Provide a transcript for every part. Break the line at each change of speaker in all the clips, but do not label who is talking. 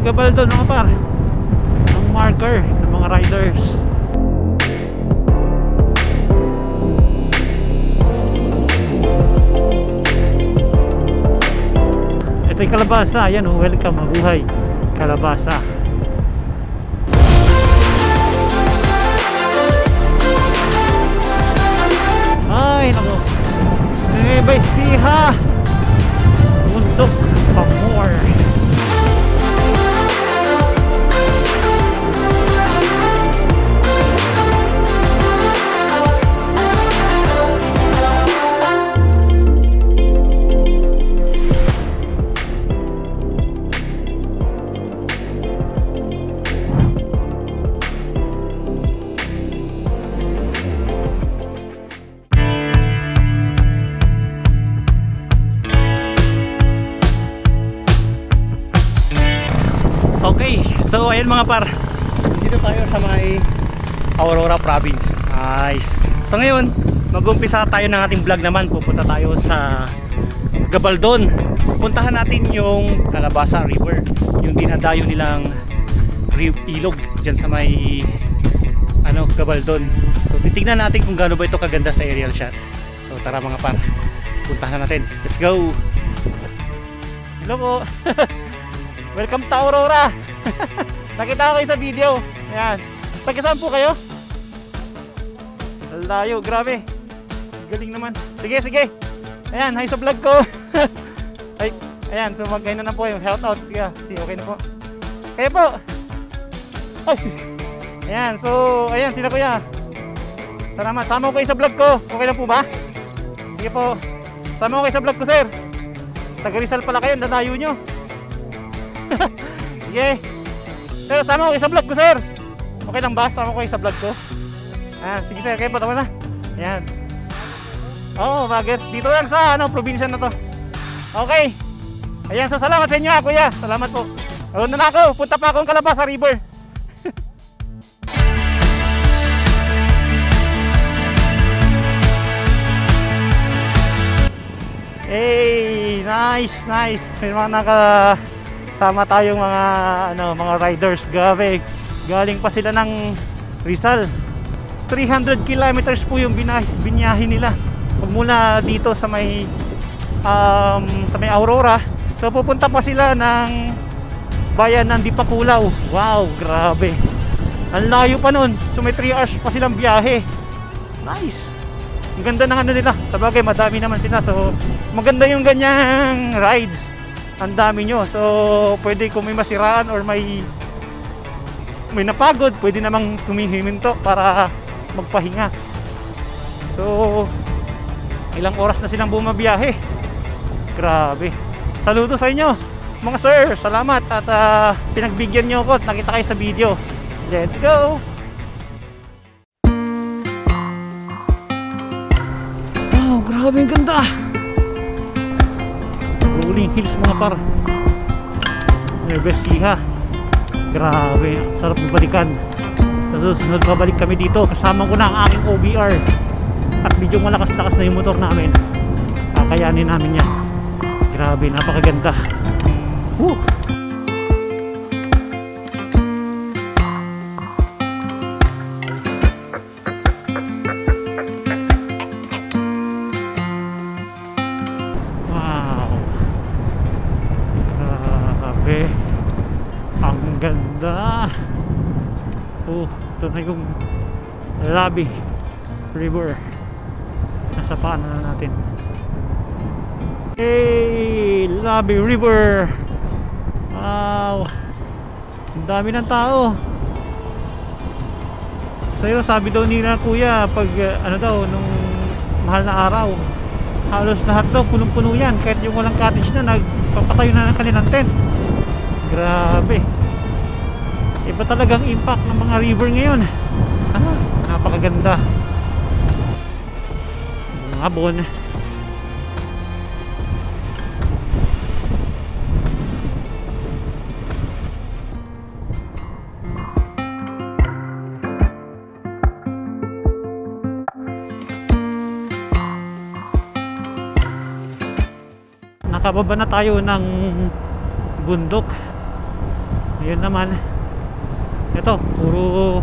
Gabaldon mga par, ang marker ng mga riders. Ito yung Kalabasa, ayan oh, welcome, mabuhay Kalabasa. Ay nako, Nueva Ecija, bundok pa more.
Okay, so ayun mga par, dito tayo sa may Aurora Province. Nice. So ngayon, mag-umpisa tayo ng ating vlog naman. Pupunta tayo sa Gabaldon. Puntahan natin yung Kalabasa River, yung dinadayo nilang ilog dyan sa may Gabaldon. So titignan natin kung gaano ba ito kaganda sa aerial shot. So tara mga par, puntahan natin. Let's go.
Hello po. Welcome to Aurora. Nakita ko kayo sa video. Ayan. Pagkasaan po kayo? Layo, grabe. Galing naman. Sige, sige. Ayan, hi sa vlog ko. Ay, ayan, so mag-gain na po yung shout out. Sige, okay na po. Kaya po. Ay, ayan, so, ayan, sila kuya. Salamat. Sama ko kayo sa vlog ko. Okay na po ba? Sige po. Sama ko kayo sa vlog ko, sir. Taga Rizal pala kayo, nadayo nyo. Sige. Sir, sama ko kayo sa vlog ko, sir. Okay lang ba? Sama ko kayo sa vlog ko. Sige sir, kayo po, tama na. Ayan. Oo, bagay. Dito lang sa probinsya na to. Okay. Ayan, so salamat sa inyo kuya. Salamat po. Ayun na ako, punta pa akong Kalabasa River. Hey, nice, nice. May mga nakasama tayong mga riders. Gabi. Galing pa sila ng Rizal. 300 kilometers po yung binyahe nila. Mula dito sa may Aurora. So pupunta pa sila ng bayan ng Dipakulaw. Wow, grabe. Ang layo pa nun. So may 3 hours pa silang biyahe. Nice. Ang ganda ng nila. Sabagay madami naman sila. So maganda yung ganyang rides. Ang dami nyo. So pwede kung may masiraan or may napagod, pwede namang tumihiminto para magpahinga. So ilang oras na silang bumabiyahe. Grabe. Saludo sa inyo mga sir. Salamat at pinagbigyan nyo ako at nakita kayo sa video. Let's go. Wow, grabe ang ganda. Rolling hills mga par. Nueva Ecija. Grabe, sarap balikan. Sa susunod babalik kami dito. Kasama ko na ang aking OBR. At medyo malakas-lakas na yung motor namin. Kakayanin namin yan. Grabe, napakaganda. Woo! Wow! Grabe! Ang ganda! Oh, ito na yung Labi River. Nasa paanan na natin. Hey, Labi River. Wow, ang dami ng tao. Sa'yo, sabi daw nila kuya, pag nung mahal na araw, halos lahat daw punong-puno yan. Kahit yung walang cottage na, nagpapatayo na ng kanilang tent. Grabe. Iba talagang impact ng mga river ngayon. Napakaganda. Abon. Nakababa na tayo ng bundok. Ngayon naman, ito, puro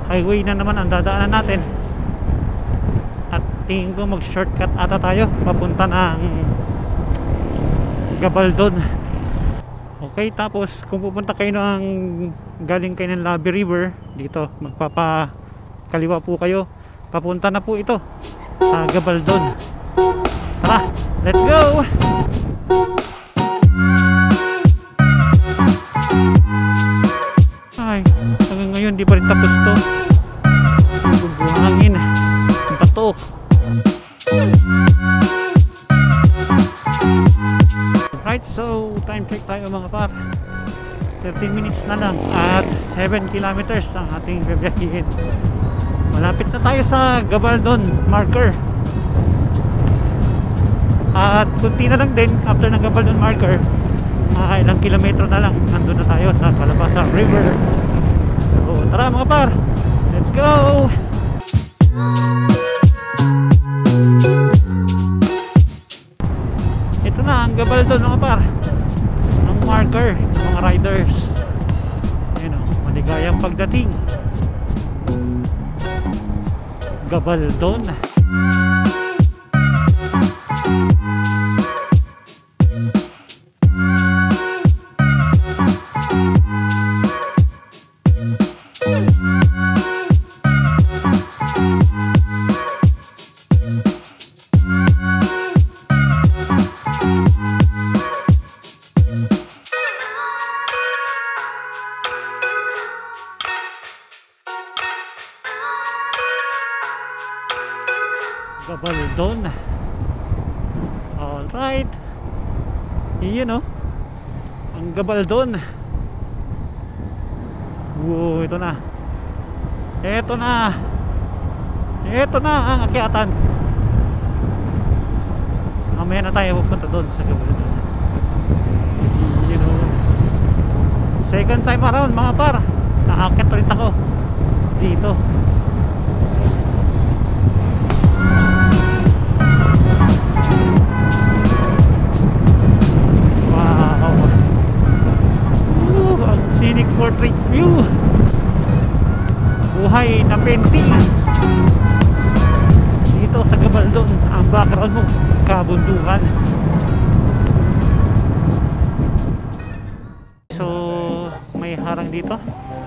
highway na naman ang dadaanan natin. At tingin ko mag-shortcut ata tayo papunta ng Gabaldon. Okay, tapos kung pupunta kayo ng galing kayo ng Labi River, dito magpapakaliwa po kayo, papunta na po ito sa Gabaldon. Tara, let's go! Ay, hanggang ngayon di pa rin tapos to. Bubuhangin ang bato. Right, so time check tayo mga par. 13 minutes na lang at 7 kilometers ang ating bibiyahin. Malapit na tayo sa Gabaldon marker. At kunti na lang din after ng Gabaldon marker, ilang kilometro na lang nandun na tayo sa Calabasa River. So tara mga par, let's go! Ito na ang Gabaldon mga par, ang marker ng mga riders. Ayun o, maligayang pagdating. Gabaldon. Gabaldon. Alright. Iyan o, ang Gabaldon. Wow, ito na. Ito na. Ito na ang akyatan. Mamaya na tayo pupunta doon sa Gabaldon. Iyan o. Second time around mga par, naakyat ulit ako dito. Scenic portrait view. Buhay na penti dito sa Gabaldon. Ang background mo, kabundukan. So may harang dito.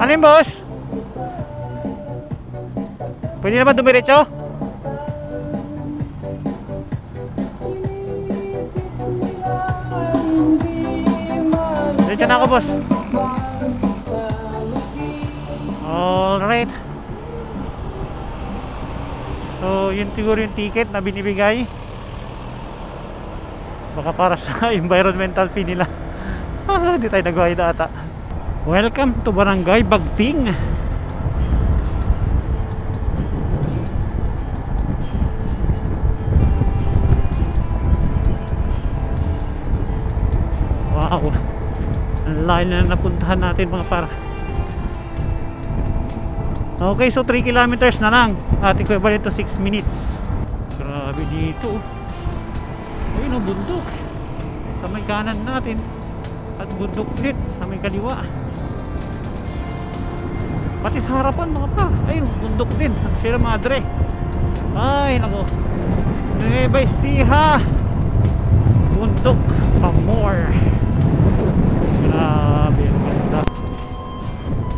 Ano yun boss? Pwede na ba dumiretso? Diretso na ako boss. Alright. So yun siguro yung ticket na binibigay. Baka para sa environmental fee nila. Hindi tayo nagbayad ata. Welcome to Barangay Bagting. Wow, ang layo na napuntahan natin mga para. Okay, so 3 kilometers na lang at equivalent to 6 minutes. Grabe dito. Ayun o, bundok sa may kanan natin at bundok ulit sa may kaliwa. Pati sa harapan mga pa, ayun, bundok din. Sierra Madre. Ay nako, Nueva Ecija, bundok pa more. Grabe ang ganda.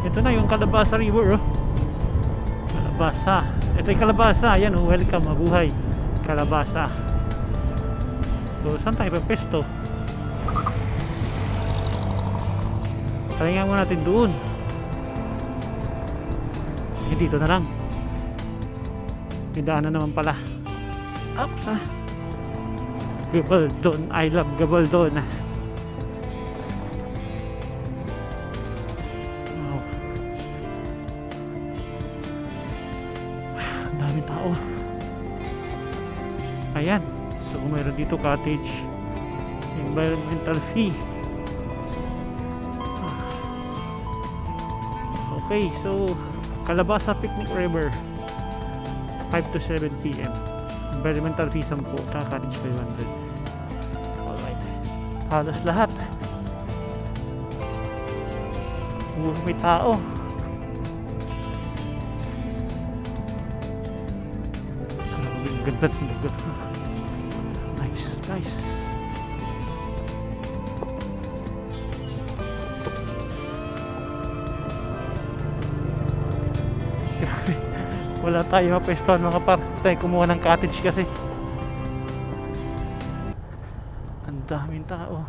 Ito na yung Calabasa River oh. Calabasa. Ito yung Calabasa. Ayan oh, welcome, mabuhay Calabasa. So saan tayo pesto? Talingan mo natin doon. Dito na lang. May daanan naman pala. Ups ah. Gabaldon. I love Gabaldon. Tao. Ayan, so mayroon dito cottage, environmental fee. Okay, so Calabasa Picnic River 5 to 7 PM, environmental fee 10, cottage 500. Alright, halos lahat. May tao. Ganda, ganda. Nice, nice. Wala tayo mapwestuhan mga par. Tayo kumuha ng cottage kasi ang daming tao.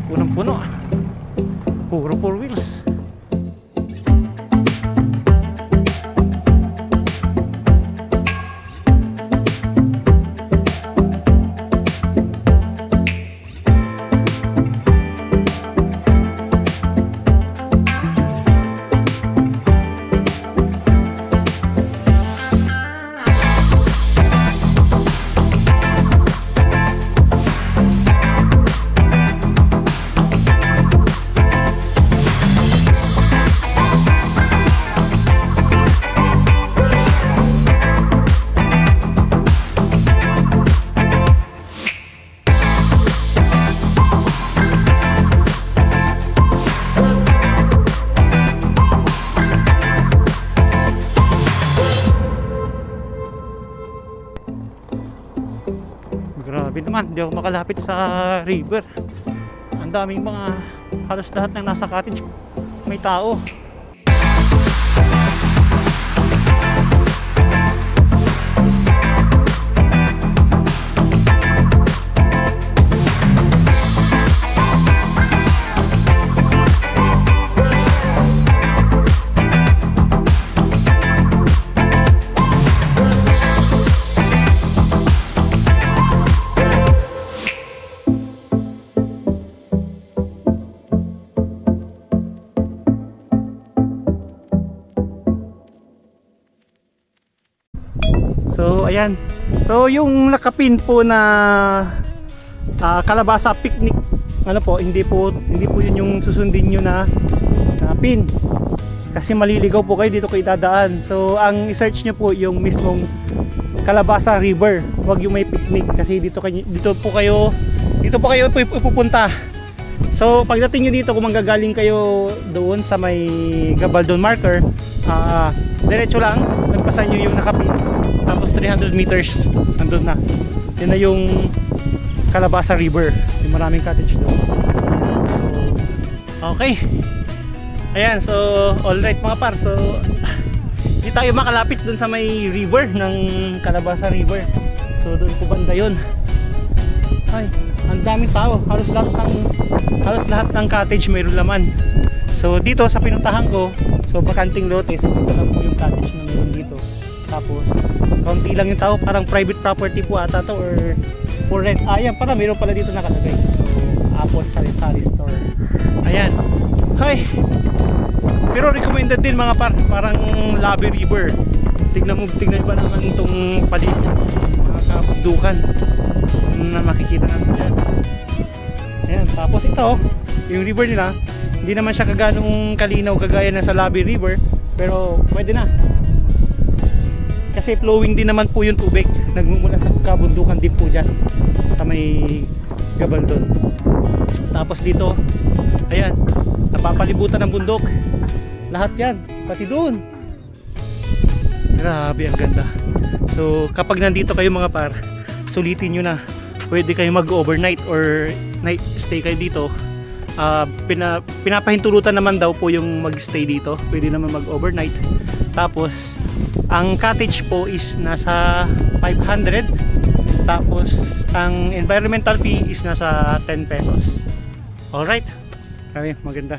Punong-puno. Puro 4 wheels. Grabe naman, hindi ako makalapit sa river. Ang daming mga, halos lahat ng nasa cottage may tao. So ayan. So yung nakapin po na kalabasa picnic, ano po, hindi po yun yung susundin nyo na pin. Kasi maliligaw po kayo dito kayo dadaan. So ang i-search nyo po yung mismong Kalabasa River. Huwag yung may picnic kasi dito po kayo ipupunta. So pagdating nyo dito, kung manggagaling kayo doon sa may Gabaldon marker, diretso lang, nagpasan nyo yung nakapin. Tapos 300 meters nandun na. Yun na yung Kalabasa River. Yung maraming cottage doon. Okay. Ayan, so alright mga par. So hindi tayo makalapit doon sa may river ng Kalabasa River. So doon po banda yun. Ay, ang daming tao. Halos lahat ng cottage mayroon laman. So dito sa pinuntahan ko, so bakanting lote. So ito lang po yung cottage na meron dito. Tapos kaunti lang yung tao, parang private property po ata to or for rent. Ayan, para meron pala dito nakalagay. Apple Sari-Sari Store. Ayan. Hi. Pero recommended din mga parang Labi River. Tignan ba naman itong mga kabundukan na makikita natin dyan. Ayan, tapos ito, yung river nila, hindi naman siya kaganong kalinaw kagaya na sa Labi River, pero pwede na. Kasi flowing din naman po yung tubig, nagmumula sa kabundukan din po dyan sa may Gabaldon. Tapos dito, ayan, napapalibutan ng bundok. Lahat yan, pati doon. Grabe, ang ganda. So kapag nandito kayo mga par, sulitin nyo na. Pwede kayo mag-overnight or night stay kayo dito. Pinapahintulutan naman daw po yung mag-stay dito. Pwede naman mag-overnight. Tapos ang cottage po is nasa 500. Tapos ang environmental fee is nasa 10 pesos. Alright, maganda.